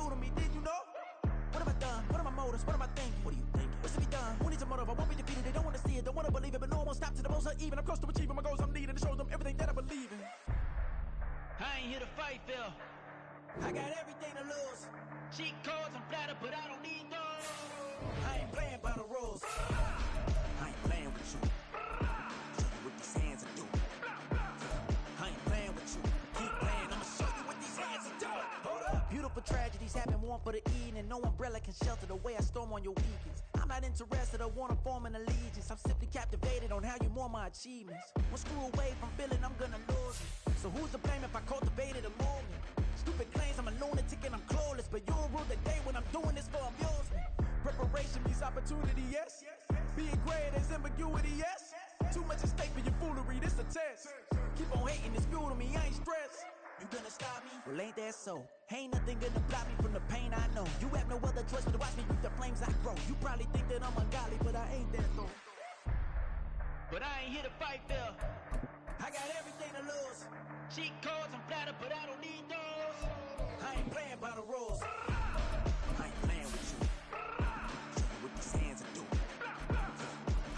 new to me, did you know? What have I done? What are my motives? What am I thinking? What are you thinking? What's to be done? Who needs a motive? I won't be defeated. They don't want to see it, don't want to believe it, but no one won't stop to the most uneven. I'm close to achieving my goals. I'm needing to show them everything that I believe in. I ain't here to fight, Phil. I got everything to lose. Cheat codes, I'm flattered, but I don't need those. I ain't playing by the rules. I ain't playing with you. Show you what these hands are doing. I ain't playing with you. Keep playing, I'ma show you what these hands are doing. Hold up. Beautiful tragedies happen, one for the evening. No umbrella can shelter the way I storm on your weekends. I'm not interested, I wanna form an allegiance. I'm simply captivated on how you mourn my achievements. One screw away from feeling I'm gonna lose it. So who's to blame if I cultivated a moment? Stupid claims I'm a lunatic and I'm clueless, but you'll rule the day when I'm doing this for amusement. Preparation means opportunity, yes. Being great is ambiguity, yes. Too much at stake for your foolery, this a test. Keep on hating, it's fuel to me, I ain't stressed. You gonna stop me? Well, ain't that so? Ain't nothing gonna block me from the pain I know. You have no other choice but to watch me reap the flames I grow. You probably think that I'm ungodly, but I ain't that though. But I ain't here to fight, Phil. I got everything to lose. Cheat codes, I'm flattered, but I don't need those. I ain't playing by the rules. I ain't playing with you. Show you what these hands are doing.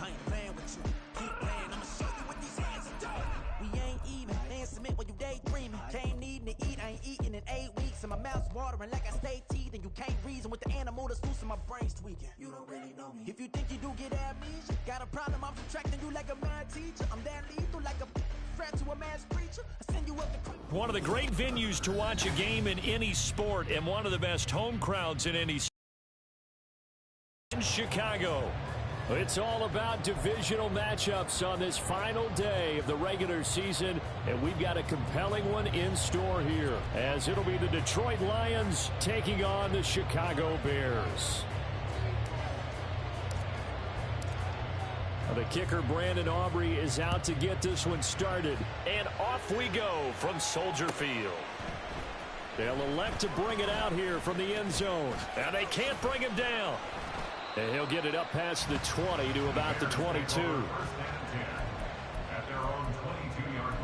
I ain't playing with you. Keep playing, I'ma show you what these hands are doing. We ain't even, they ain't submit when you daydreaming. Came needing to eat, I ain't eating in 8 weeks. And my mouth's watering like I stay teeth. And you can't reason with the animal that's loose and my brain's tweaking. You don't really know me. If you think you do get amnesia, got a problem, I'm subtracting you like a mad teacher. I'm that lethal like a threat to a mass preacher. I send you up the creek. One of the great venues to watch a game in any sport, and one of the best home crowds in any sport in Chicago. It's all about divisional matchups on this final day of the regular season, and we've got a compelling one in store here, as it'll be the Detroit Lions taking on the Chicago Bears. The kicker, Brandon Aubrey, is out to get this one started. And off we go from Soldier Field. They'll elect to bring it out here from the end zone. And they can't bring him down. And he'll get it up past the 20 to about the 22. At their own 22-yard line.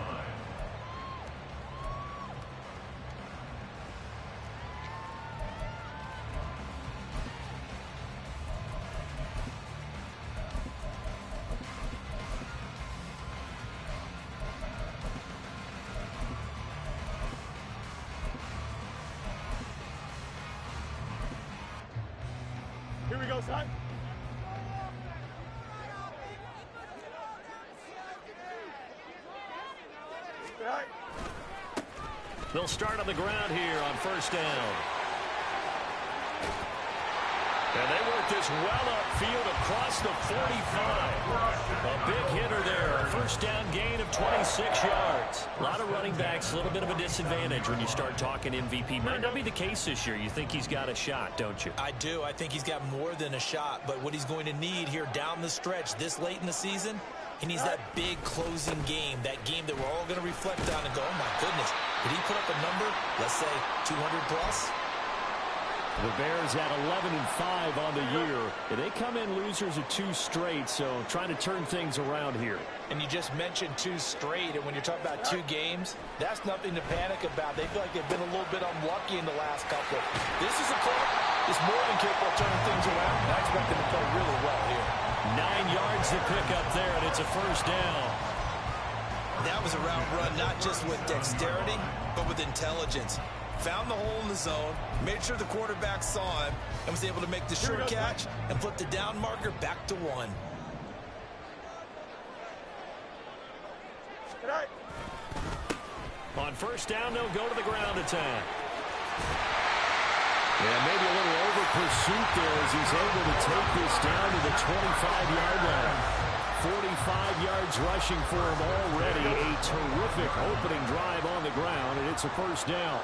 Here we go, son. They'll start on the ground here on first down. And they work this well upfield across the 45. A big hitter there. A first down gain of 26 yards. A lot of running backs, a little bit of a disadvantage when you start talking MVP. Might not be the case this year. You think he's got a shot, don't you? I do. I think he's got more than a shot. But what he's going to need here down the stretch this late in the season, he needs that big closing game. That game that we're all going to reflect on and go, oh, my goodness. Did he put up a number, let's say, 200 plus? The Bears at 11-5 on the year. They come in losers of 2 straight, so trying to turn things around here. And you just mentioned 2 straight, and when you're talking about 2 games, that's nothing to panic about. They feel like they've been a little bit unlucky in the last couple. This is a club that's more than capable of turning things around. I expect them to play really well here. 9 yards to pick up there, and it's a first down. That was a route run, not just with dexterity, but with intelligence. Found the hole in the zone, made sure the quarterback saw him, and was able to make the short catch and flip the down marker back to 1. On first down, they'll go to the ground attack. And maybe a little over pursuit there as he's able to take this down to the 25-yard line. 45 yards rushing for him already. A terrific opening drive on the ground, and it's a first down.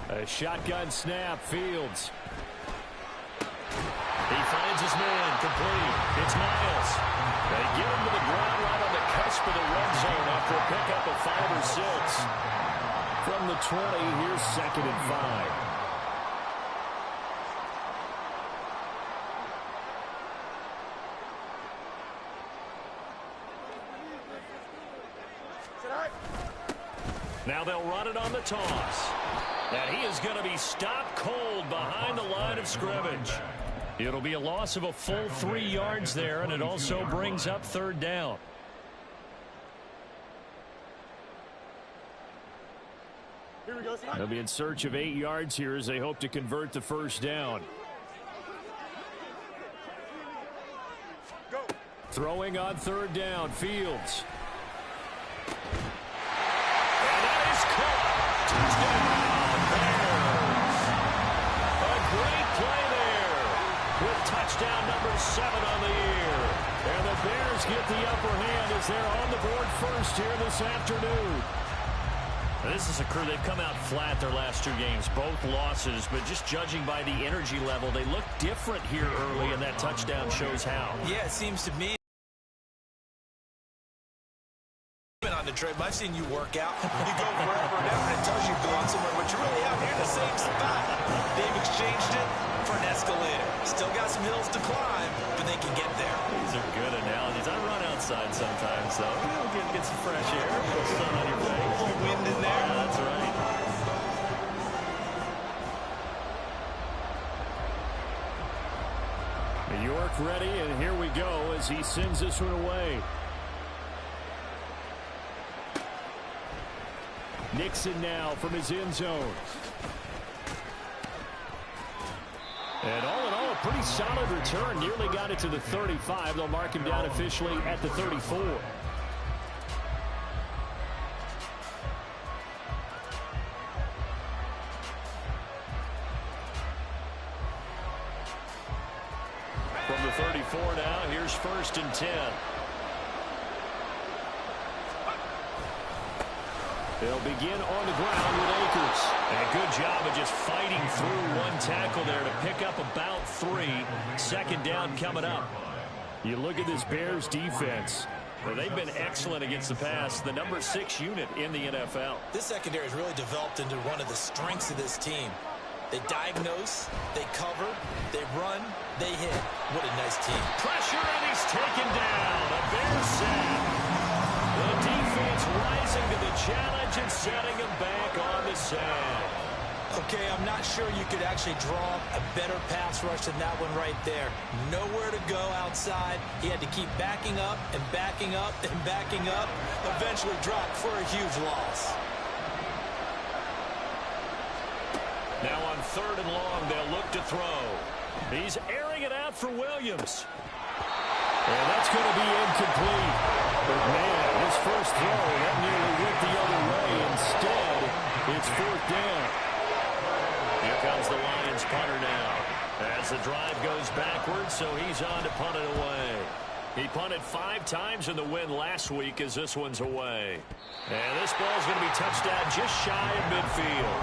A shotgun snap, Fields. He finds his man, complete. It's Miles. They get him to the ground right on the cusp of the red zone after a pickup of 5 or 6. From the 20, here's 2nd and 5. Now they'll run it on the toss. And he is going to be stopped cold behind the line of scrimmage. It'll be a loss of a full 3 yards there, and it also brings up third down. Here we go, son. They'll be in search of 8 yards here as they hope to convert the first down. Go. Throwing on third down, Fields. And that is caught. Touchdown, Bears. A great play there with touchdown number 7 on the year. And the Bears get the upper hand as they're on the board first here this afternoon. This is a crew, they've come out flat their last 2 games, both losses, but just judging by the energy level, they look different here early, and that touchdown shows how. Yeah, it seems to me. On the trip, I've seen you work out. You go wherever and ever, and it tells you you're going somewhere, but you're really out here in the same spot. They've exchanged it for an escalator. Still got some hills to climb, but they can get there. These are good analogies. I run outside sometimes, though. Get some fresh air, put sun on your face. A little wind in there. Yeah, that's right. New York ready, and here we go as he sends this one away. Nixon now from his end zone. And all in all, a pretty solid return. Nearly got it to the 35. They'll mark him down officially at the 34. From the 34 now, here's 1st and 10. They'll begin on the ground with Akers. And a good job of just fighting through one tackle there to pick up about 3. 2nd down coming up. You look at this Bears defense. Well, they've been excellent against the pass. The number 6 unit in the NFL. This secondary has really developed into one of the strengths of this team. They diagnose, they cover, they run, they hit. What a nice team. Pressure, and he's taken down. A Bears sack. The defense rising to the challenge and setting him back on the sand. Okay, I'm not sure you could actually draw a better pass rush than that one right there. Nowhere to go outside. He had to keep backing up and backing up and backing up. Eventually dropped for a huge loss. Now on 3rd and long, they'll look to throw. He's airing it out for Williams. And that's going to be incomplete. But man, his first throw, that nearly went the other way. Instead, it's 4th down. Here comes the Lions punter now. As the drive goes backwards, so he's on to punt it away. He punted 5 times in the win last week as this one's away. And this ball's going to be touched down just shy of midfield.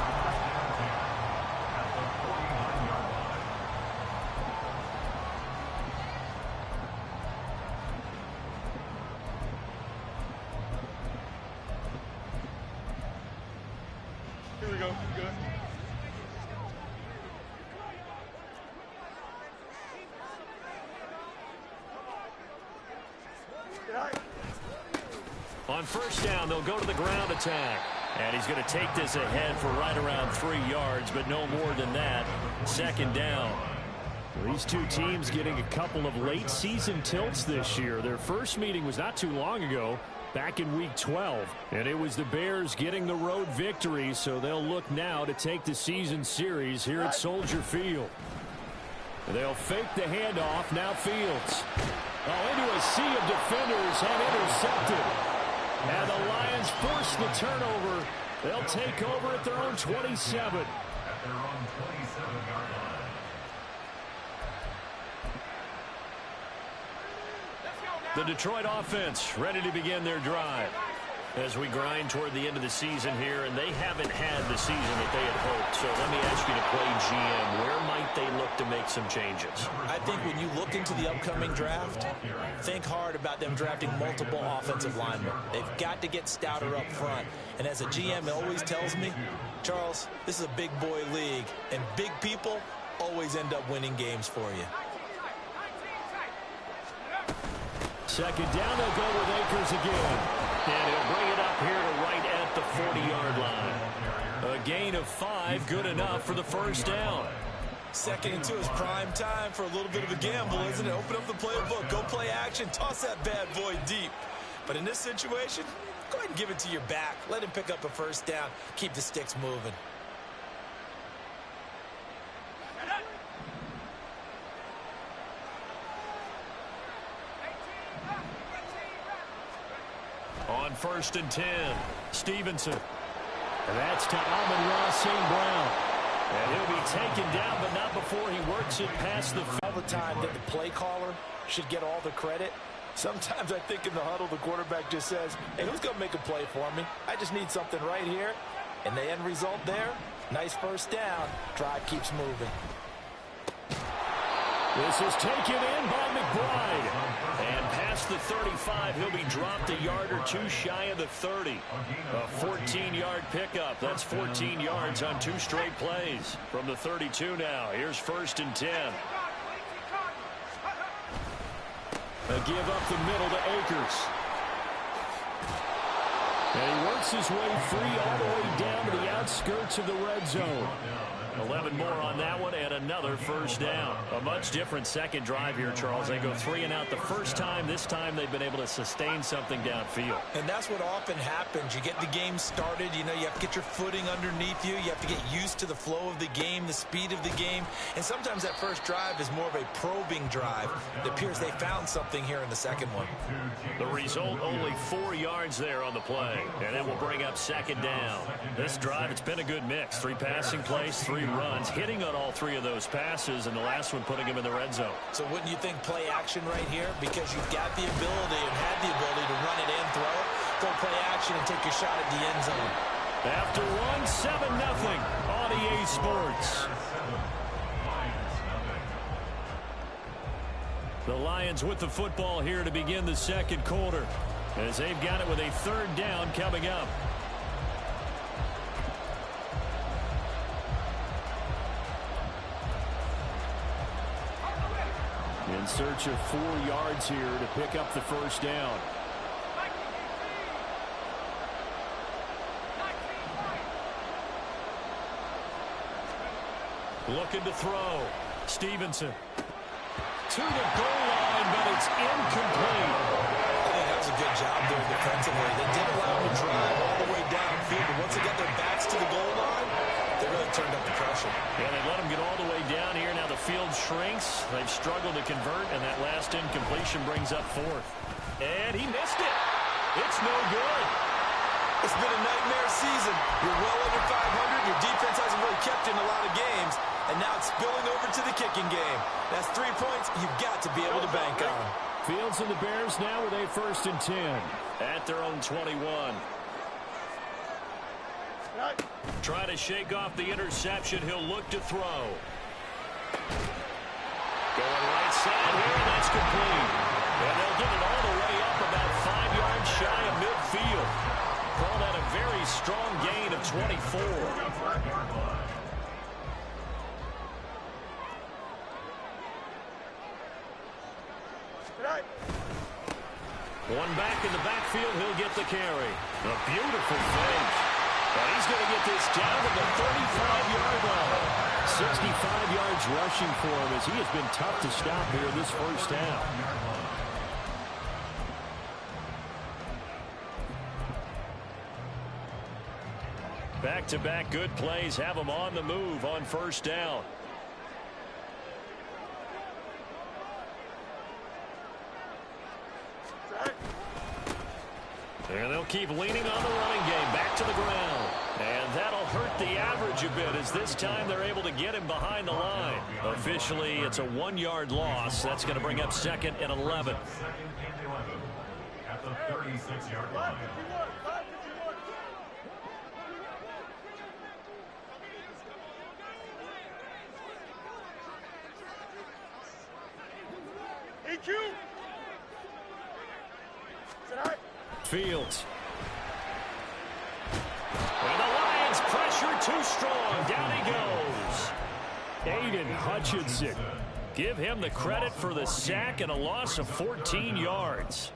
Here we go. Good. On 1st down, they'll go to the ground attack. And he's going to take this ahead for right around 3 yards, but no more than that. 2nd down. These two teams getting a couple of late season tilts this year. Their first meeting was not too long ago, back in week 12. And it was the Bears getting the road victory, so they'll look now to take the season series here at Soldier Field. They'll fake the handoff. Now Fields. Into a sea of defenders and intercepted. And the Lions force the turnover. They'll take over at their own 27. The Detroit offense ready to begin their drive as we grind toward the end of the season here, and they haven't had the season that they had hoped. So let me ask you to play GM. Where might they look to make some changes? I think when you look into the upcoming draft, think hard about them drafting multiple offensive linemen. They've got to get stouter up front. And as a GM always tells me, Charles, this is a big boy league, and big people always end up winning games for you. 2nd down, they'll go with Akers again. And he'll bring it up here to right at the 40-yard line. A gain of 5, good enough for the first down. 2nd and 2 is prime time for a little bit of a gamble, isn't it? Open up the playbook, go play action, toss that bad boy deep. But in this situation, go ahead and give it to your back. Let him pick up a first down. Keep the sticks moving. On 1st and 10, Stevenson. And that's to Amon-Ra St. Brown. And he'll be taken down, but not before he works it past the... All the time that the play caller should get all the credit. Sometimes I think in the huddle, the quarterback just says, hey, who's going to make a play for me? I just need something right here. And the end result there, nice first down. Drive keeps moving. This is taken in by McBride. And past the 35, he'll be dropped a yard or two shy of the 30. A 14-yard pickup. That's 14 yards on 2 straight plays. From the 32 now, here's 1st and 10. A give up the middle to Akers. And he works his way free all the way down to the outskirts of the red zone. 11 more on that one and another first down. A much different second drive here, Charles. They go 3 and out the first time. This time they've been able to sustain something downfield. And that's what often happens. You get the game started. You know, you have to get your footing underneath you. You have to get used to the flow of the game, the speed of the game. And sometimes that first drive is more of a probing drive. It appears they found something here in the second one. The result, only 4 yards there on the play. And it will bring up 2nd down. This drive, it's been a good mix. 3 passing plays, 3 runs, hitting on all 3 of those passes, and the last one putting him in the red zone. So wouldn't you think play action right here? Because you've got the ability and had the ability to run it and throw it. Go play action and take your shot at the end zone. After one, 7-0 on EA Sports. The Lions with the football here to begin the second quarter, as they've got it with a 3rd down coming up. In search of 4 yards here to pick up the first down. Looking to throw. Stevenson. To the goal line, but it's incomplete. I think that was a good job there defensively. They did allow him to drive all the way downfield, but once they got their backs to the goal line, they really turned up the pressure. Yeah, they let him get all the way down here. Now the field shrinks. They've struggled to convert, and that last incompletion brings up 4th. And he missed it. It's no good. It's been a nightmare season. You're well under 500. Your defense hasn't really kept you in a lot of games, and now it's spilling over to the kicking game. That's 3 points you've got to be able to bank on. Fields and the Bears now with a 1st and 10 at their own 21. Try to shake off the interception. He'll look to throw. Going right side here, and that's complete. And they'll get it all the way up about 5 yards shy of midfield. Call that a very strong gain of 24. One back in the backfield, he'll get the carry. A beautiful fake. And he's going to get this down to the 35-yard line. 65 yards rushing for him as he has been tough to stop here this first half. Back-to-back good plays have him on the move on 1st down. And they'll keep leaning on the running game. Back to the ground. And that'll hurt the average a bit as this time they're able to get him behind the line. Officially, it's a 1-yard loss. That's going to bring up 2nd and 11. At the 36-yard line. Fields. And the Lions pressure too strong. Down he goes. Aiden Hutchinson. Give him the credit for the sack and a loss of 14 yards.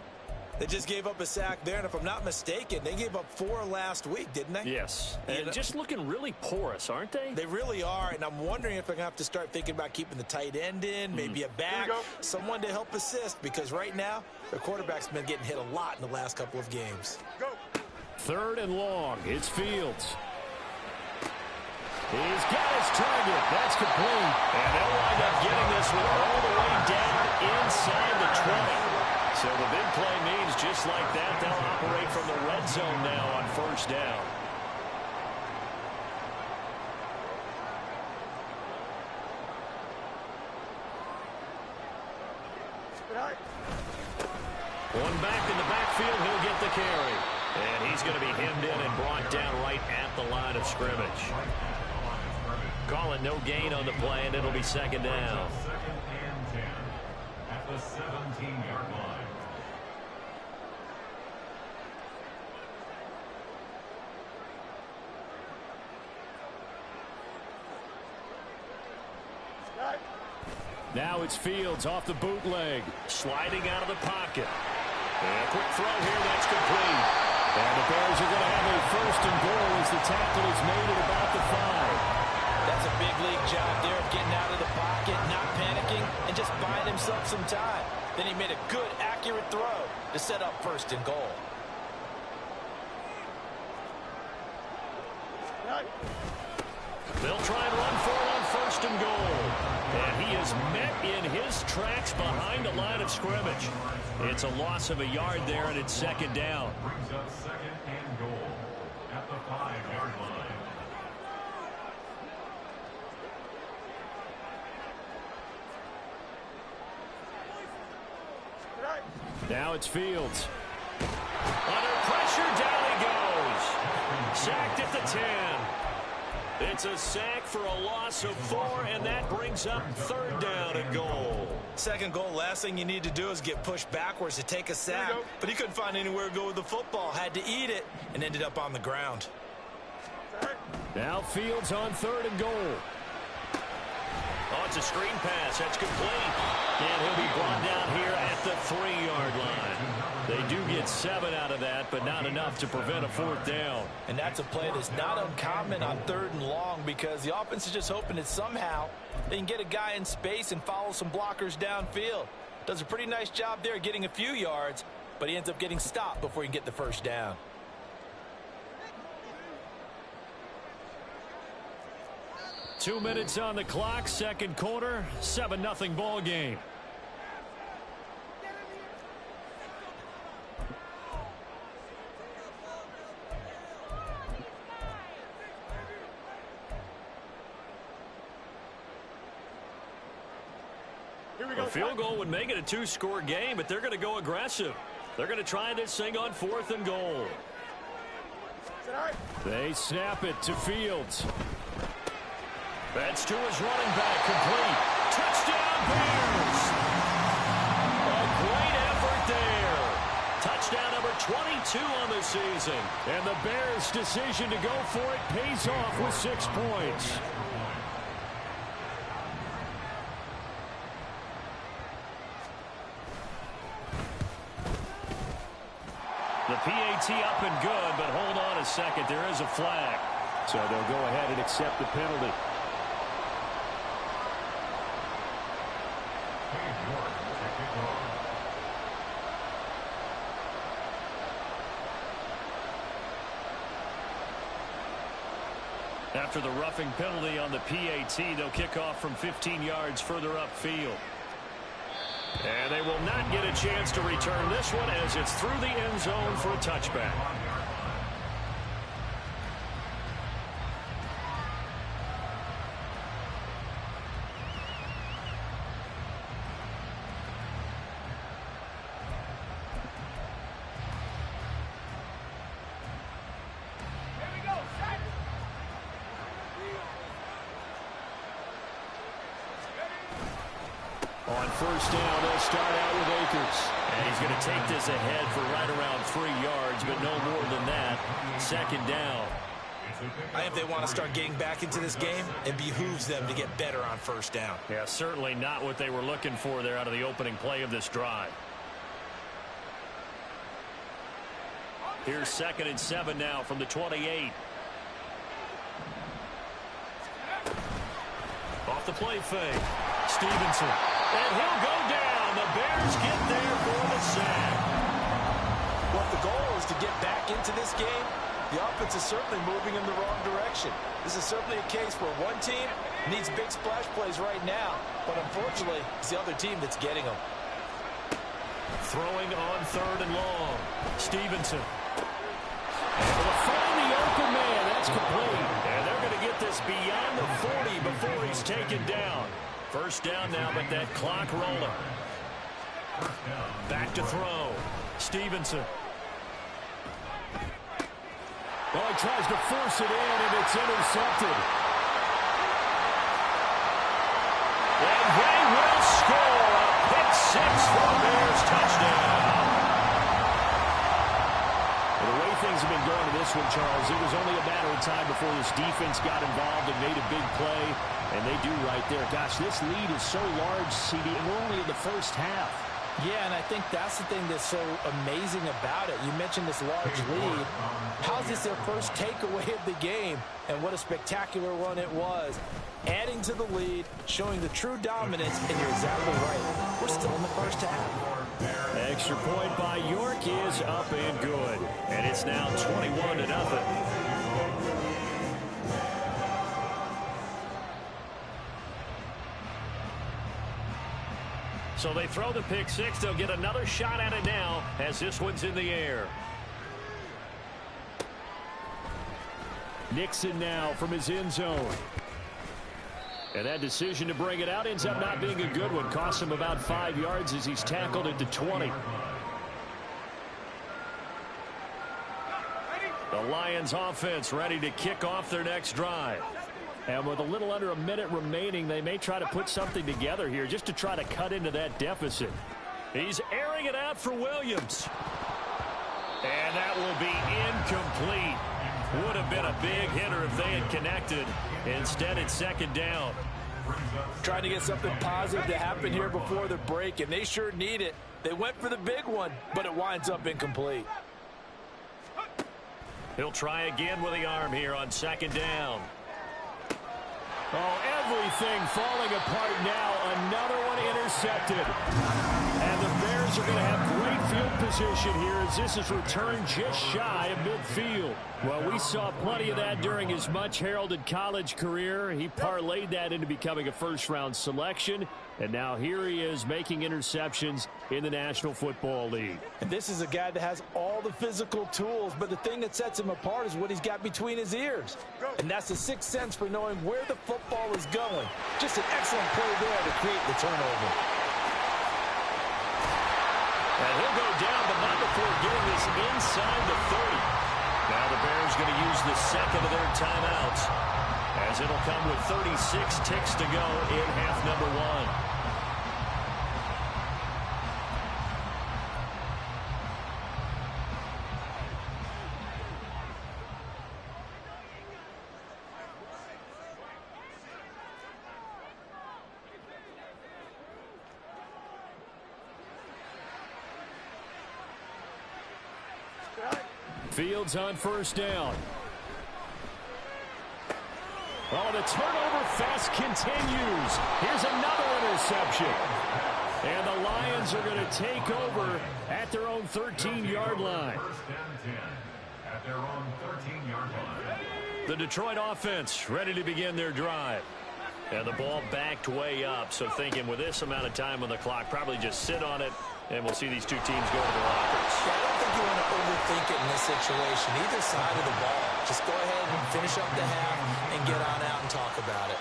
They just gave up a sack there, and if I'm not mistaken, they gave up 4 last week, didn't they? Yes, and just looking really porous, aren't they? They really are, and I'm wondering if they're going to have to start thinking about keeping the tight end in, maybe a back, someone to help assist, because right now, their quarterback's been getting hit a lot in the last couple of games. Go. 3rd and long. It's Fields. He's got his target. That's complete. And they'll wind up getting this one all the way down inside the 20. So the big play means just like that, they'll operate from the red zone now on 1st down. One back in the backfield, he'll get the carry. And he's going to be hemmed in and brought down right at the line of scrimmage. Call it no gain on the play, and it'll be 2nd down. 2nd and 10 at the 17-yard line. Now it's Fields off the bootleg, sliding out of the pocket. And a quick throw here, that's complete. And the Bears are going to have a 1st and goal as the tackle is made at about the 5. That's a big league job there of getting out of the pocket, not panicking, and just buying himself some time. Then he made a good, accurate throw to set up 1st and goal. They'll try and run for it on 1st and goal. And he is met in his tracks behind the line of scrimmage. It's a loss of a yard there, and it's 2nd down. Brings up 2nd and goal at the 5-yard line. Now it's Fields. Under pressure, down he goes. Sacked at the 10. It's a sack for a loss of 4, and that brings up 3rd down and goal. 2nd goal, last thing you need to do is get pushed backwards to take a sack. But he couldn't find anywhere to go with the football, had to eat it, and ended up on the ground. Now Fields on 3rd and goal. Oh, it's a screen pass. That's complete. And he'll be brought down here at the 3-yard line. They do get 7 out of that, but not enough to prevent a 4th down. And that's a play that's not uncommon on 3rd and long, because the offense is just hoping that somehow they can get a guy in space and follow some blockers downfield. Does a pretty nice job there getting a few yards, but he ends up getting stopped before he can get the 1st down. Two minutes on the clock, 2nd quarter, 7-0 ball game. A field goal would make it a 2-score game, but they're going to go aggressive. They're going to try this thing on 4th and goal. They snap it to Fields. That's to his running back, complete. Touchdown, Bears! A great effort there. Touchdown number 22 on the season. And the Bears' decision to go for it pays off with 6 points. The PAT up and good, but hold on a second. There is a flag. So they'll go ahead and accept the penalty. After the roughing penalty on the PAT, they'll kick off from 15 yards further upfield. And they will not get a chance to return this one as it's through the end zone for a touchback. On 1st down, they'll start out with Akers. And he's going to take this ahead for right around 3 yards, but no more than that. 2nd down. I think if they want to start getting back into this game, it behooves them to get better on 1st down. Yeah, certainly not what they were looking for there out of the opening play of this drive. Here's 2nd and 7 now from the 28. Off the play fake. Stevenson. And he'll go down. The Bears get there for the sack. Well, if the goal is to get back into this game, the offense is certainly moving in the wrong direction. This is certainly a case where one team needs big splash plays right now, but unfortunately, it's the other team that's getting them. Throwing on 3rd and long. Stevenson. Able to find the open man. That's complete. And they're going to get this beyond the 40 before he's taken down. First down now, but that clock rolling. Back to throw. Stevenson. Well, he tries to force it in, and it's intercepted. And they will score a pick 6 for the Bears touchdown. Well, the way things have been going to this one, Charles, it was only a matter of time before this defense got involved and made a big play, and they do right there. Gosh, this lead is so large, CD, and we're only in the first half. Yeah, and I think that's the thing that's so amazing about it. You mentioned this large lead. How's this their first takeaway of the game? And what a spectacular one it was. Adding to the lead, showing the true dominance, and you're exactly right. We're still in the first half. Extra point by York is up and good. And it's now 21-0. So they throw the pick 6. They'll get another shot at it now as this one's in the air. Nixon now from his end zone. And that decision to bring it out ends up not being a good one. Costs him about 5 yards as he's tackled at the 20. The Lions offense ready to kick off their next drive. And with a little under a minute remaining, they may try to put something together here just to try to cut into that deficit. He's airing it out for Williams. And that will be incomplete. Would have been a big hitter if they had connected. Instead, it's 2nd down. Trying to get something positive to happen here before the break, and they sure need it. They went for the big one, but it winds up incomplete. He'll try again with the arm here on 2nd down. Oh, everything falling apart now. Another one intercepted. And the Bears are going to have great field position here as this is returned just shy of midfield. Well, we saw plenty of that during his much-heralded college career. He parlayed that into becoming a first-round selection. And now here he is making interceptions in the National Football League. And this is a guy that has all the physical tools, but the thing that sets him apart is what he's got between his ears. And that's the sixth sense for knowing where the football is going. Just an excellent play there to create the turnover. And he'll go down, but not before getting this inside the 30. Now the Bears going to use the second of their timeouts, as it'll come with 36 ticks to go in half number 1. Fields on first down. Oh, the turnover fest continues. Here's another interception. And the Lions are going to take over at their own 13-yard line. First and 10 at their own 13-yard line. The Detroit offense ready to begin their drive. And the ball backed way up, so thinking with this amount of time on the clock, probably just sit on it, and we'll see these two teams go to the lockers. Yeah, I don't think you want to overthink it in this situation. Either side of the ball. Just go ahead and finish up the half and get on out and talk about it.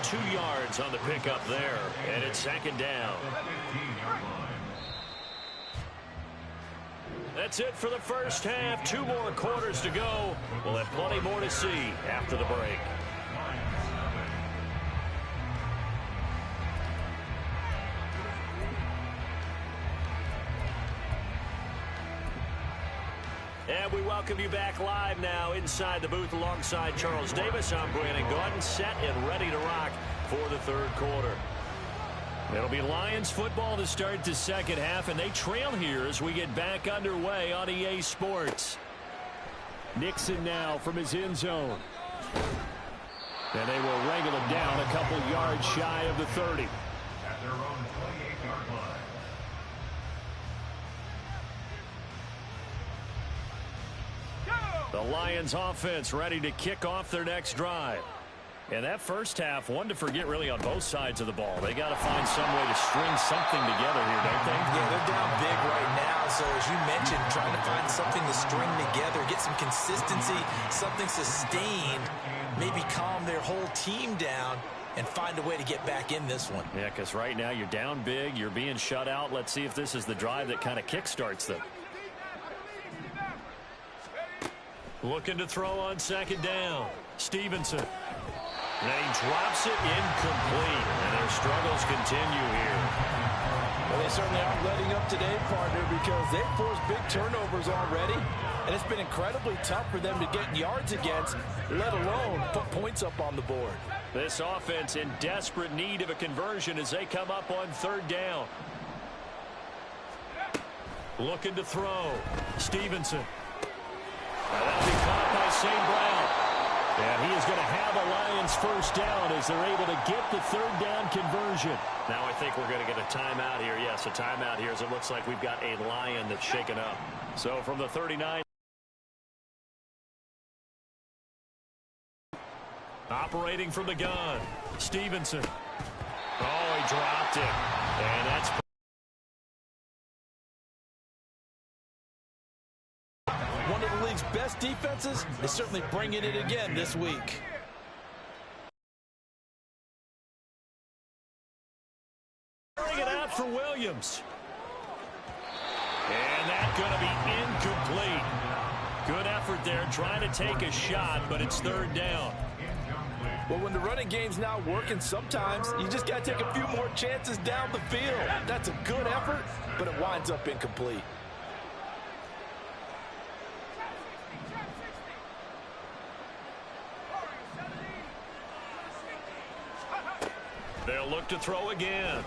2 yards on the pickup there, and it's second down. That's it for the first half. 2 more quarters to go. We'll have plenty more to see after the break. And we welcome you back live now inside the booth alongside Charles Davis. I'm Brandon Gordon, set and ready to rock for the third quarter. It'll be Lions football to start the second half, and they trail here as we get back underway on EA Sports. Nixon now from his end zone. And they will wrangle him down a couple yards shy of the 30. At their own 28-yard line. The Lions offense ready to kick off their next drive. And that first half, one to forget really on both sides of the ball. They got to find some way to string something together here, don't they? Yeah, they're down big right now. So as you mentioned, trying to find something to string together, get some consistency, something sustained, maybe calm their whole team down and find a way to get back in this one. Yeah, because right now you're down big, you're being shut out. Let's see if this is the drive that kind of kickstarts them. Looking to throw on second down. Stevenson. And he drops it incomplete. And their struggles continue here. Well, they certainly aren't letting up today, partner, because they've forced big turnovers already. And it's been incredibly tough for them to get yards against, let alone put points up on the board. This offense in desperate need of a conversion as they come up on third down. Looking to throw. Stevenson. Now that'll be caught by St. Brown. And he is going to have a Lions first down as they're able to get the third down conversion. Now I think we're going to get a timeout here. Yes, a timeout here as it looks like we've got a Lion that's shaken up. So from the 39. Operating from the gun. Stevenson. Oh, he dropped it. And that's one of the league's best defenses is certainly bringing it again this week. Bring it out for Williams. And that's going to be incomplete. Good effort there trying to take a shot, but it's third down. Well, when the running game's not working, sometimes you just got to take a few more chances down the field. That's a good effort, but it winds up incomplete. They'll look to throw again.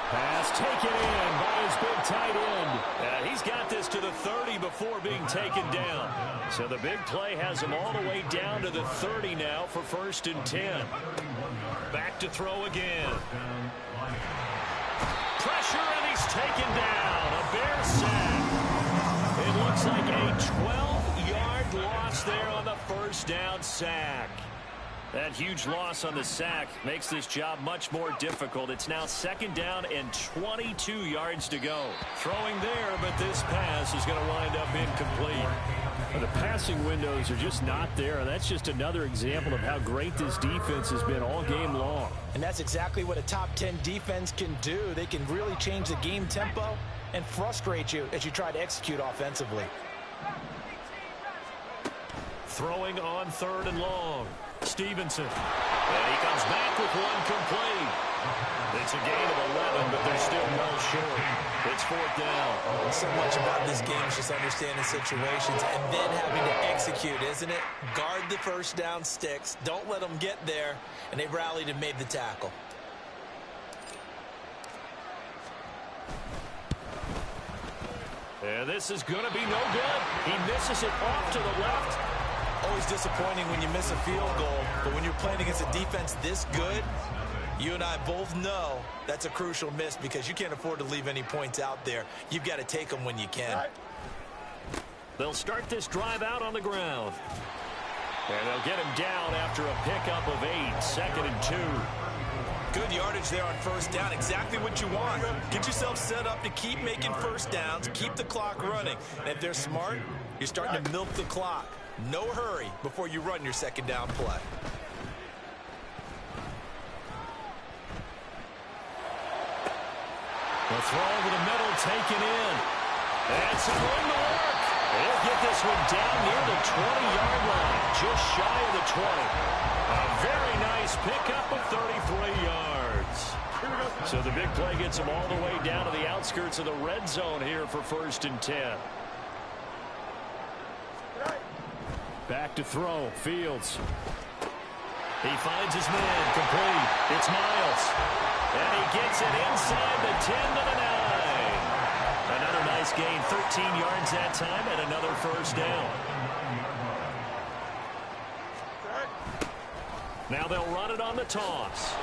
Pass taken in by his big tight end. And he's got this to the 30 before being taken down. So the big play has him all the way down to the 30 now for 1st and 10. Back to throw again. Pressure, and he's taken down. A Bear sack. It looks like a 12-yard loss there on the first down sack. That huge loss on the sack makes this job much more difficult. It's now 2nd down and 22 yards to go. Throwing there, but this pass is going to wind up incomplete. The passing windows are just not there, and that's just another example of how great this defense has been all game long. And that's exactly what a top 10 defense can do. They can really change the game tempo and frustrate you as you try to execute offensively. Throwing on 3rd and long. Stevenson. And he comes back with one complete. It's a gain of 11, but they're still well short. It's 4th down. So much about this game is just understanding situations and then having to execute, isn't it? Guard the first down sticks. Don't let them get there. And they rallied and made the tackle. And this is going to be no good. He misses it off to the left. Always disappointing when you miss a field goal, but when you're playing against a defense this good, you and I both know that's a crucial miss because you can't afford to leave any points out there. You've got to take them when you can. They'll start this drive out on the ground. And they'll get him down after a pickup of 8, 2nd and 2. Good yardage there on first down. Exactly what you want. Get yourself set up to keep making first downs, keep the clock running. And if they're smart, you're starting to milk the clock. No hurry before you run your 2nd down play. The throw over the middle taken in. That's going to work. They'll get this one down near the 20-yard line, just shy of the 20. A very nice pickup of 33 yards. So the big play gets them all the way down to the outskirts of the red zone here for 1st and 10. Back to throw. Fields. He finds his man. Complete. It's Miles. And he gets it inside the 10 to the 9. Another nice gained 13 yards that time and another first down. Now they'll run it on the toss.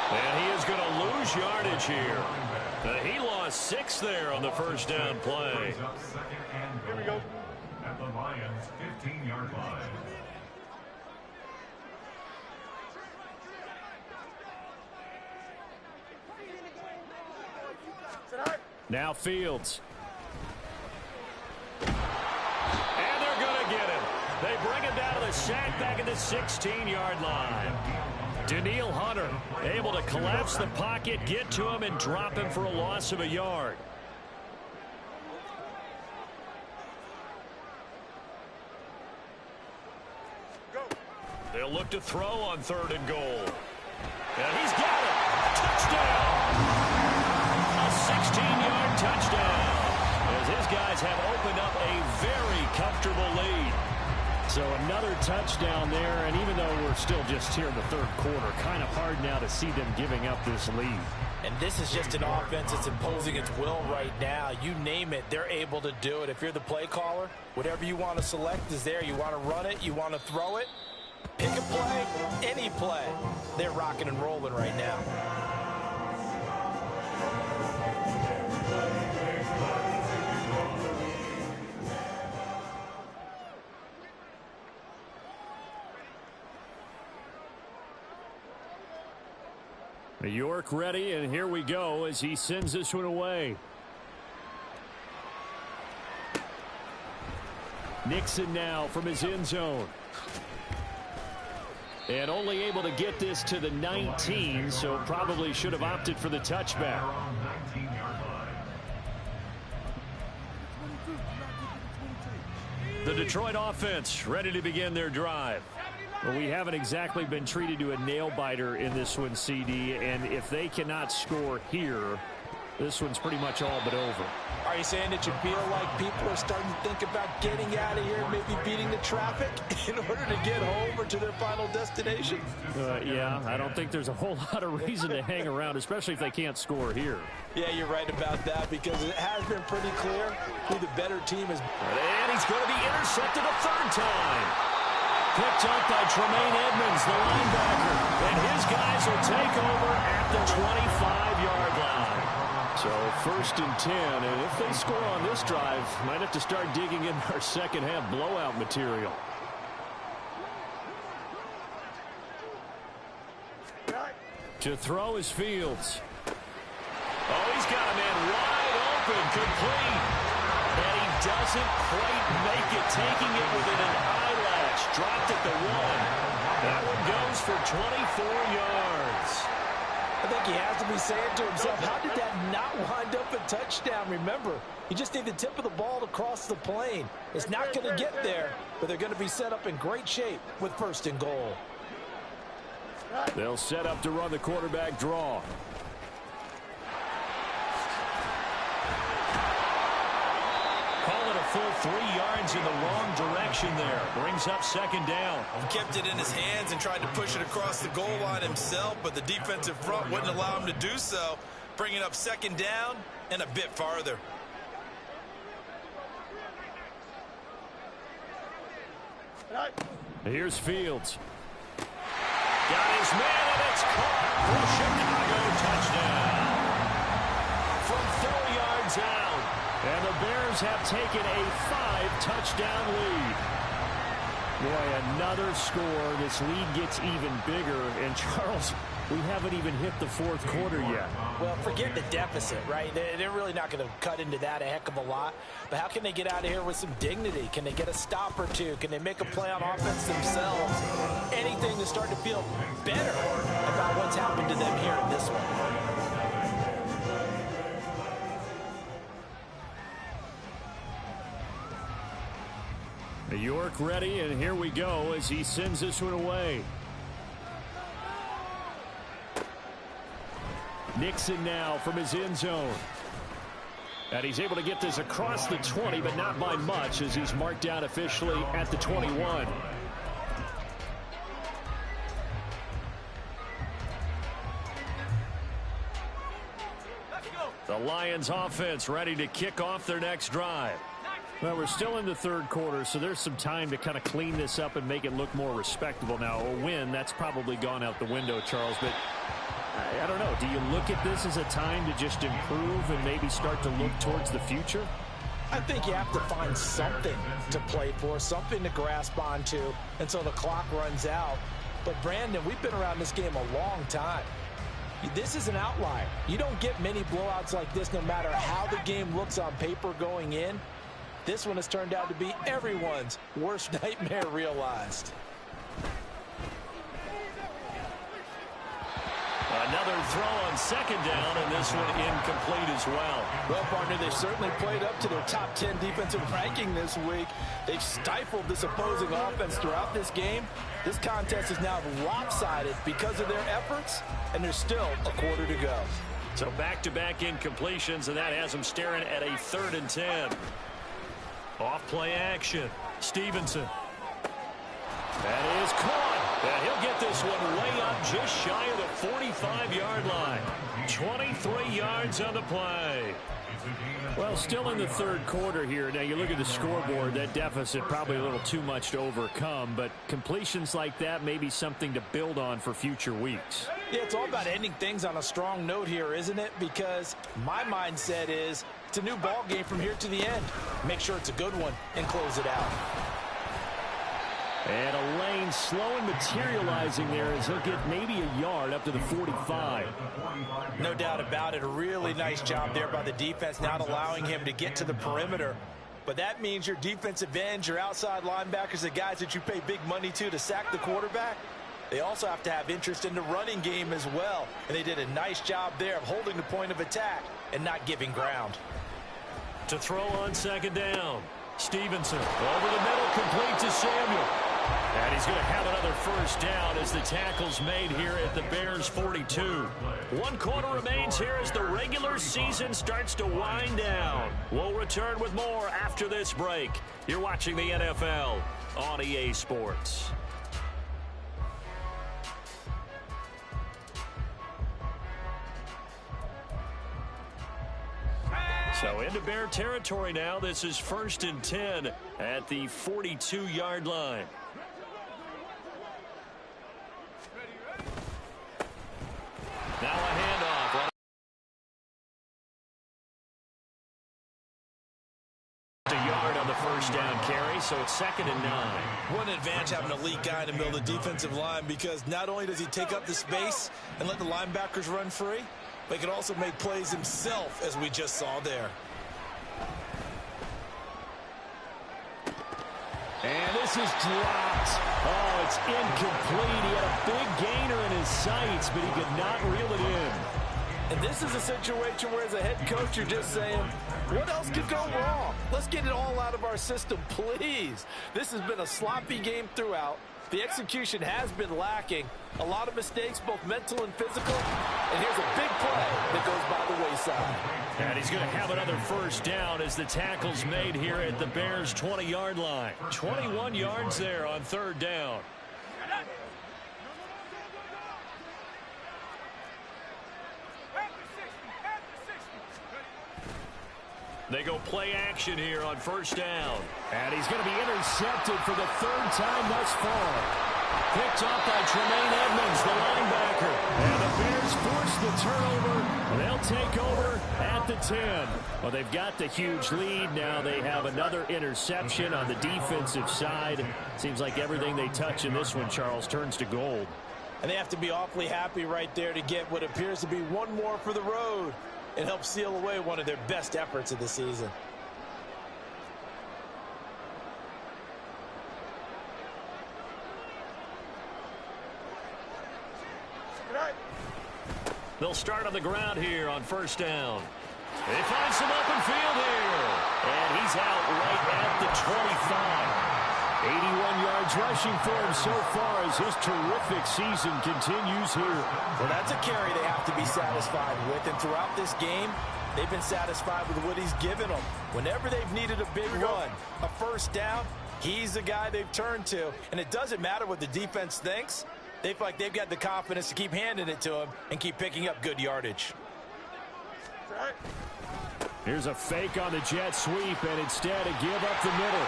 And he is going to lose yardage here. He lost 6 there on the first down play. Here we go. At the Lions' 15-yard line. Now Fields. And they're going to get him. They bring him down to the sack back at the 16-yard line. Daniil Hunter able to collapse the pocket, get to him, and drop him for a loss of a yard. They'll look to throw on 3rd and goal. And he's got it. Touchdown. A 16-yard touchdown. As his guys have opened up a very comfortable lead. So another touchdown there, and even though we're still just here in the 3rd quarter, kind of hard now to see them giving up this lead. And this is just an offense that's imposing its will right now. You name it, they're able to do it. If you're the play caller, whatever you want to select is there. You want to run it, you want to throw it, pick a play, any play. They're rocking and rolling right now. York ready, and here we go as he sends this one away. Nixon now from his end zone. And only able to get this to the 19, so probably should have opted for the touchback. The Detroit offense ready to begin their drive. Well, we haven't exactly been treated to a nail-biter in this one, CD, and if they cannot score here, this one's pretty much all but over. Are you saying that you feel like people are starting to think about getting out of here, maybe beating the traffic in order to get home or to their final destination? Yeah, I don't think there's a whole lot of reason to hang around, especially if they can't score here. Yeah, you're right about that, because it has been pretty clear who the better team is. And he's going to be intercepted a 3rd time. Picked up by Tremaine Edmonds, the linebacker. And his guys will take over at the 25-yard line. So 1st and 10, and if they score on this drive, might have to start digging in our second half blowout material. To throw is Fields. Oh, he's got a man wide open, complete. And he doesn't quite make it, taking it within an eyelash. Dropped at the 1. That one goes for 24 yards. I think he has to be saying to himself, how did that not wind up a touchdown? Remember, you just need the tip of the ball to cross the plane. It's not going to get there, but they're going to be set up in great shape with 1st and goal. They'll set up to run the quarterback draw. Call it a full 3 yards in the wrong direction there. Brings up 2nd down. He kept it in his hands and tried to push it across the goal line himself, but the defensive front wouldn't allow him to do so, bringing up 2nd down and a bit farther. Here's Fields. Got his man, and it's caught for a Chicago touchdown. From 4 yards out, and the Bears have taken a 5-touchdown lead. Boy, another score. This lead gets even bigger. And, Charles, we haven't even hit the 4th quarter yet. Well, forget the deficit, right? They're really not going to cut into that a heck of a lot. But how can they get out of here with some dignity? Can they get a stop or two? Can they make a play on offense themselves? Anything to start to feel better about what's happened to them here in this one. York ready, and here we go as he sends this one away. Nixon now from his end zone. And he's able to get this across the 20, but not by much, as he's marked down officially at the 21. The Lions offense ready to kick off their next drive. Well, we're still in the third quarter, so there's some time to kind of clean this up and make it look more respectable. Now, a win, that's probably gone out the window, Charles, but I don't know. Do you look at this as a time to just improve and maybe start to look towards the future? I think you have to find something to play for, something to grasp onto until the clock runs out. But, Brandon, we've been around this game a long time. This is an outlier. You don't get many blowouts like this no matter how the game looks on paper going in. This one has turned out to be everyone's worst nightmare realized. Another throw on second down, and this one incomplete as well. Well, partner, they certainly played up to their top 10 defensive ranking this week. They've stifled this opposing offense throughout this game. This contest is now lopsided because of their efforts, and there's still a quarter to go. So back-to-back incompletions, and that has them staring at a 3rd and 10. Off-play action. Stevenson. That is caught. And he'll get this one way up just shy of the 45-yard line. 23 yards on the play. Well, still in the third quarter here. Now, you look at the scoreboard, that deficit probably a little too much to overcome, but completions like that may be something to build on for future weeks. Yeah, it's all about ending things on a strong note here, isn't it? Because my mindset is it's a new ball game from here to the end. Make sure it's a good one and close it out. And a lane slow and materializing there as he'll get maybe a yard up to the 45. No doubt about it. A really nice job there by the defense, not allowing him to get to the perimeter. But that means your defensive ends, your outside linebackers, the guys that you pay big money to sack the quarterback, they also have to have interest in the running game as well. And they did a nice job there of holding the point of attack and not giving ground. To throw on second down. Stevenson over the middle, complete to Samuel. And he's going to have another first down as the tackle's made here at the Bears' 42. 1 quarter remains here as the regular season starts to wind down. We'll return with more after this break. You're watching the NFL on EA Sports. So into Bear territory now. This is 1st and 10 at the 42-yard line. Now a handoff. A yard on the first down carry, so it's 2nd and 9. What an advantage having an elite guy in the middle of the defensive line, because not only does he take up the space and let the linebackers run free, but he can also make plays himself, as we just saw there. And this is dropped. Oh, it's incomplete. He had a big gainer in his sights, but he could not reel it in. And this is a situation where, as a head coach, you're just saying, what else could go wrong? Let's get it all out of our system, please. This has been a sloppy game throughout. The execution has been lacking. A lot of mistakes, both mental and physical. And here's a big play that goes by the wayside. And he's going to have another first down as the tackle's made here at the Bears' 20-yard line. 21 yards there on 3rd down. They go play action here on 1st down. And he's going to be intercepted for the 3rd time thus far. Picked off by Tremaine Edmonds, the linebacker. And the Bears force the turnover. They'll take over at the 10. Well, they've got the huge lead. Now they have another interception on the defensive side. Seems like everything they touch in this one, Charles, turns to gold. And they have to be awfully happy right there to get what appears to be one more for the road and help seal away one of their best efforts of the season. They'll start on the ground here on 1st down. They find some open field here. And he's out right at the 25. 81 yards rushing for him so far as his terrific season continues here. Well, that's a carry they have to be satisfied with. And throughout this game, they've been satisfied with what he's given them. Whenever they've needed a big run, a first down, he's the guy they've turned to. And it doesn't matter what the defense thinks. They feel like they've got the confidence to keep handing it to him and keep picking up good yardage. Here's a fake on the jet sweep, and instead a give up the middle.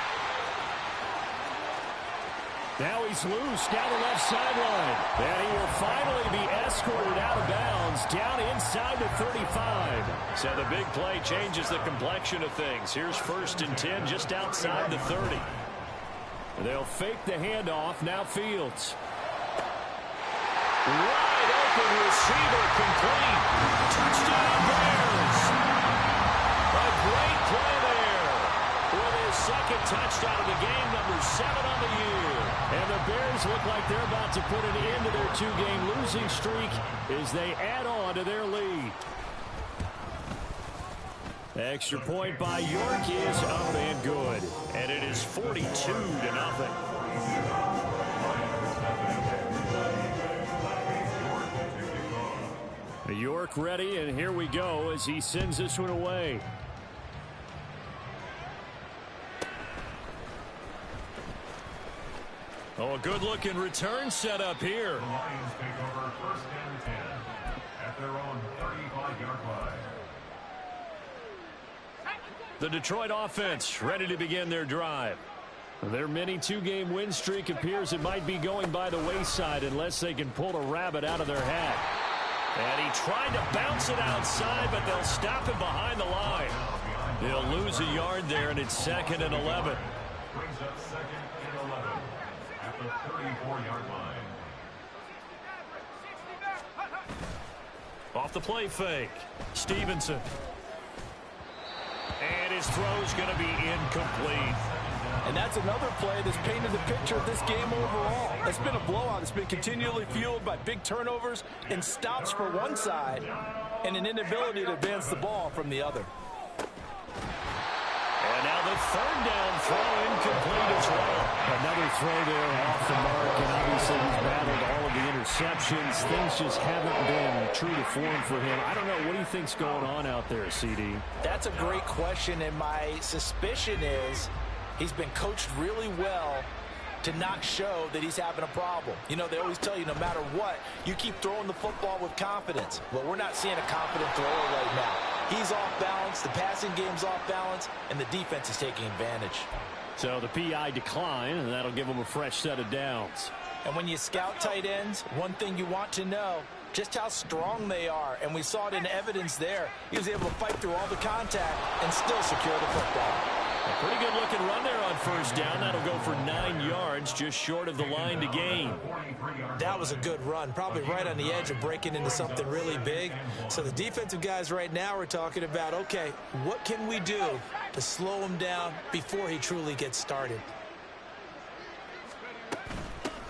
Now he's loose down the left sideline. And he will finally be escorted out of bounds down inside the 35. So the big play changes the complexion of things. Here's 1st and 10 just outside the 30. They'll fake the handoff. Now Fields. Wide open receiver complete. Touchdown Bears. A great play there. With his 2nd touchdown of the game, number 7 on the year. And the Bears look like they're about to put an end to their 2-game losing streak as they add on to their lead. Extra point by York is up and good. And it is 42-0. York ready, and here we go as he sends this one away. Oh, a good-looking return set up here. The Lions take over 1st and 10 at their own 35-yard line. The Detroit offense ready to begin their drive. Their mini 2-game win streak appears it might be going by the wayside unless they can pull a rabbit out of their hat. And he tried to bounce it outside, but they'll stop him behind the line. He'll lose a yard there, and it's 2nd and 11. Brings up 2nd and 11 at the 34-yard line. Off the play fake. Stevenson. And his throw's going to be incomplete. And that's another play that's painted the picture of this game overall. It's been a blowout. It's been continually fueled by big turnovers and stops for one side and an inability to advance the ball from the other. And now the 3rd down throw incomplete as well. Another throw there off the mark, and obviously he's battled all of the interceptions. Things just haven't been true to form for him. I don't know. What do you think's going on out there, CD? That's a great question, and my suspicion is he's been coached really well to not show that he's having a problem. You know, they always tell you no matter what, you keep throwing the football with confidence. Well, we're not seeing a confident thrower right now. He's off balance, the passing game's off balance, and the defense is taking advantage. So the PI decline, and that'll give him a fresh set of downs. And when you scout tight ends, one thing you want to know, just how strong they are. And we saw it in evidence there. He was able to fight through all the contact and still secure the football. A pretty good looking run there on 1st down. That'll go for 9 yards, just short of the line to gain. That was a good run, probably right on the edge of breaking into something really big. So the defensive guys right now are talking about, okay, what can we do to slow him down before he truly gets started?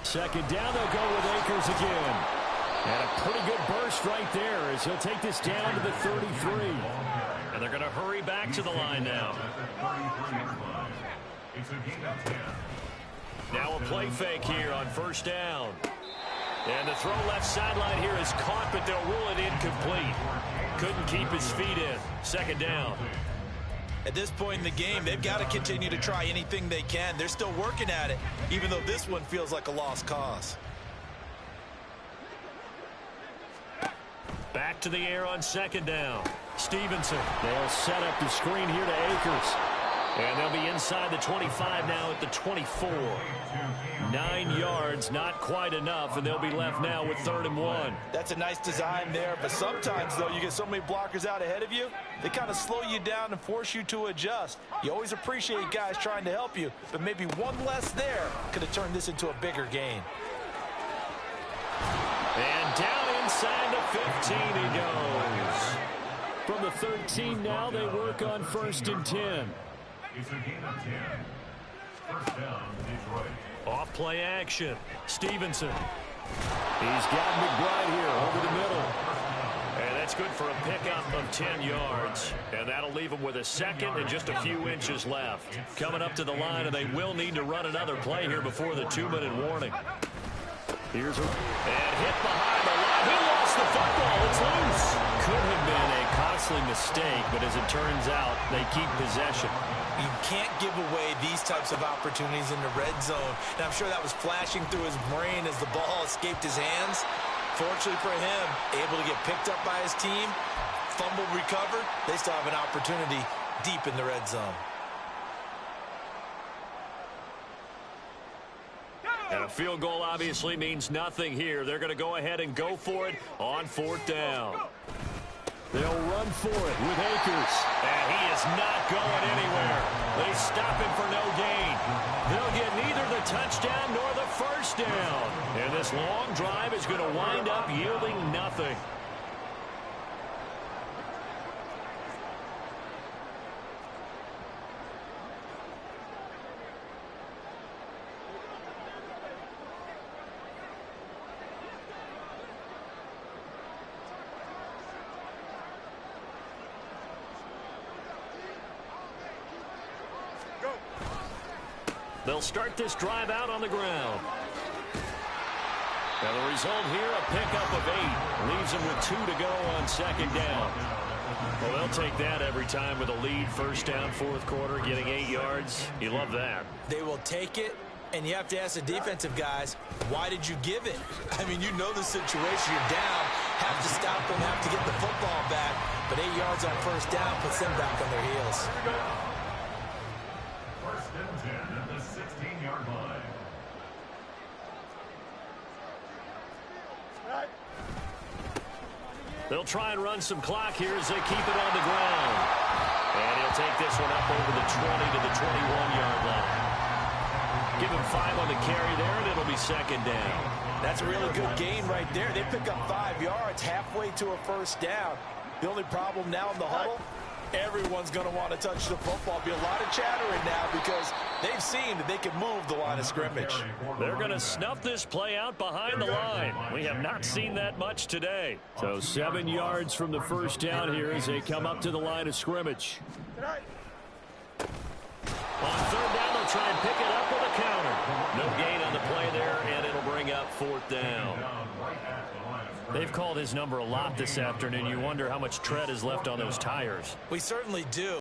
2nd down, they'll go with Akers again. And a pretty good burst right there as he'll take this down to the 33. And they're going to hurry back to the line now. Now a play fake here on 1st down. And the throw left sideline here is caught, but they'll rule it incomplete. Couldn't keep his feet in. 2nd down. At this point in the game, they've got to continue to try anything they can. They're still working at it, even though this one feels like a lost cause. Back to the air on 2nd down. Stevenson. They'll set up the screen here to Akers. And they'll be inside the 25 now at the 24. 9 yards, not quite enough, and they'll be left now with 3rd and 1. That's a nice design there, but sometimes, though, you get so many blockers out ahead of you, they kind of slow you down and force you to adjust. You always appreciate guys trying to help you, but maybe one less there could have turned this into a bigger gain. And down inside the 15 he goes. From the 13 now, they work on 1st and 10. It's a gain of 10. 1st down, Detroit. Off play action. Stevenson. He's got McBride here over the middle. And that's good for a pickup of 10 yards. And that'll leave him with a 2nd and just a few inches left. Coming up to the line, and they will need to run another play here before the 2-minute warning. Here's a... And hit behind the line. He lost the football. It's loose. Could have been a costly mistake, but as it turns out, they keep possession. You can't give away these types of opportunities in the red zone. And I'm sure that was flashing through his brain as the ball escaped his hands. Fortunately for him, able to get picked up by his team, fumble recovered, they still have an opportunity deep in the red zone. And a field goal obviously means nothing here. They're going to go ahead and go for it on 4th down. They'll run for it with Akers. And he is not going anywhere. They stop him for no gain. They'll get neither the touchdown nor the first down. And this long drive is going to wind up yielding nothing. They'll start this drive out on the ground. And the result here, a pickup of 8. Leaves them with 2 to go on 2nd down. Well, they'll take that every time with a lead. 1st down, 4th quarter, getting 8 yards. You love that. They will take it, and you have to ask the defensive guys, why did you give it? I mean, you know the situation. You're down, have to stop them, have to get the football back. But 8 yards on 1st down puts them back on their heels. 1st and 10 at the 16-yard line. They'll try and run some clock here as they keep it on the ground. And he'll take this one up over the 20 to the 21-yard line. Give him 5 on the carry there, and it'll be 2nd down. That's a really good gain right there. They pick up 5 yards halfway to a 1st down. The only problem now in the huddle, everyone's going to want to touch the football. Be a lot of chattering now because they've seen that they can move the line of scrimmage. They're going to snuff this play out behind the line. We have not seen that much today. So 7 yards from the 1st down here as they come up to the line of scrimmage. On 3rd down, they'll try and pick it up with a counter. No gain on the play there, and it'll bring up 4th down. They've called his number a lot this afternoon. You wonder how much tread is left on those tires. We certainly do.